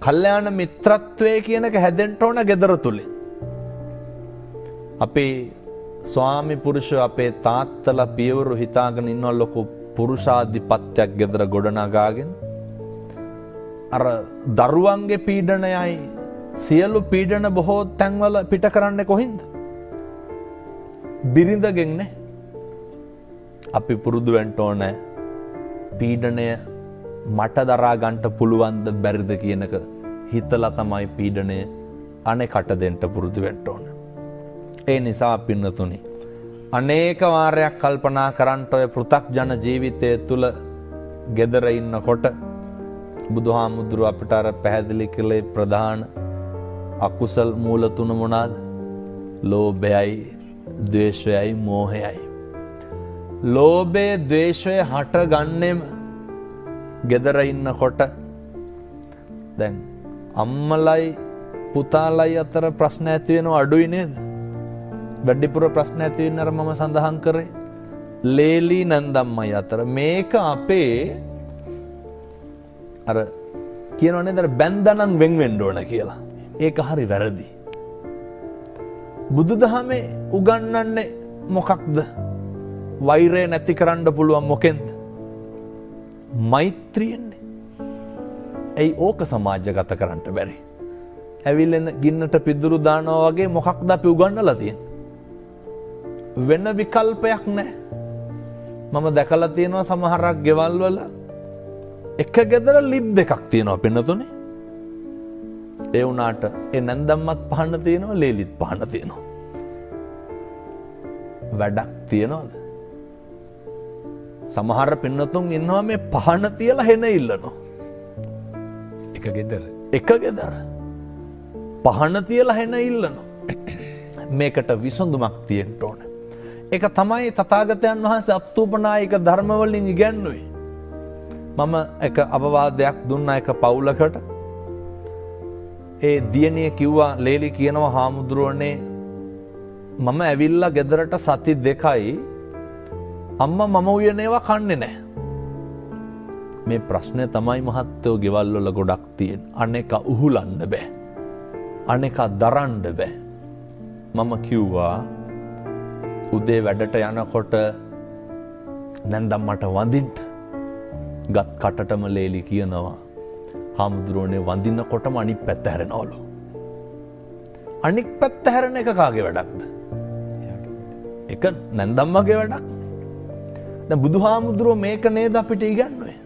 කල්යාණ මිත්‍රත්වය කියන එක හැදෙන්න ඕන ගෙදර තුලින්. අපේ ස්වාමි පුරුෂය අපේ තාත්තලා පියවරු හිතාගෙන ඉන්න ලොකු පුරුෂාධිපත්‍යයක් ගෙදර ගොඩනගාගෙන අර දරුවන්ගේ පීඩනයයි සියලු පීඩන බොහෝ තැන්වල පිට කරන්නේ කොහින්ද? බිරිඳගෙන් නේ. අපි පුරුදු වෙන්න ඕනේ පීඩනය මට දරා ගන්නට පුළුවන්ද බැරිද කියනක හිතලා තමයි පීඩනය අනෙකට දෙන්න පුරුදු වෙන්න ඕනේ. ඒ නිසා පින්නතුනි අනේක වාරයක් කල්පනා කරන්ට ඔය පෘථග්ජන ජීවිතය තුළ ගෙදර ඉන්නකොට බුදුහාමුදුරුව අපිට අර පැහැදිලි කළේ ප්‍රධාන අකුසල් මූල තුන මොනවාද? ලෝභයයි, ද්වේෂයයි, මෝහයයි. ලෝභය, ද්වේෂය හටගන්නෙම ගෙදර ඉන්නකොට. දැන් අම්මලයි පුතාලයි අතර ප්‍රශ්න ඇති වෙනවා අඩුයි නේද? වැඩිපුර ප්‍රශ්න ඇති වෙන අර මම සඳහන් කරේ ලේලි නන්දම්මයි අතර. මේක අපේ අර කියනවනේ දර බැන්දනම් වෙන් වෙන්න ඕන කියලා. ඒක හරි වැරදි. බුදුදහමේ උගන්වන්නේ මොකක්ද? වෛරය නැති කරන්න පුළුවන් මොකෙන්ද? මෛත්‍රියෙන්නේ. ඇයි ඕක සමාජගත කරන්න බැරි? ඇවිල්ලෙන ගින්නට පිදුරු දානවා වගේ මොකක්ද අපි උගන්වලා තියෙන්නේ? වෙන විකල්පයක් නැහැ. මම දැකලා තියෙනවා සමහරක් ගෙවල් වල එක ගෙදර ලිප් දෙකක් තියෙනවා පින්නතුනේ. ඒ වුණාට ඒ නැන්දම්මත් පහන්න තියෙනවා, ලේලිත් පහන්න තියෙනවා. වැඩක් තියනවද? සමහර පින්නතුන් ඉන්නවා මේ පහන තියලා හෙන ඉල්ලනවා. එක ගෙදර. එක ගෙදර. පහන තියලා හෙන ඉල්ලනවා. මේකට විසඳුමක් තියෙන්න ඕන. ඒක තමයි තථාගතයන් වහන්සේ අත්ූපනායක ධර්මවලින් ඉගැන්වුවේ. මම එක අවවාදයක් දුන්නා එක පවුලකට. ඒ දියණිය කිව්වා, ලේලි කියනවා හාමුදුරුවනේ මම ඇවිල්ලා ගෙදරට සති 2යි අම්මා මම උයන ඒවා කන්නේ නැහැ. මේ ප්‍රශ්නේ තමයි මහත්තයෝ ගෙවල් වල ගොඩක් තියෙන. අනේක උහුලන්න බෑ. අනේක දරන්න බෑ. මම කිව්වා උදේ වැඩට යනකොට නැන්දම්මට වඳින්න. ගත් කටටම ලේලි කියනවා හාමුදුරුවනේ වඳිනකොටම අනිත් පැත්ත හැරෙනවලු. අනිත් පැත්ත හැරෙන එක කාගේ වැඩක්ද? එක නැන්දම්මගේ වැඩක්. දැන් බුදුහාමුදුරුවෝ මේක නේද අපිට ඉගන්වුවේ?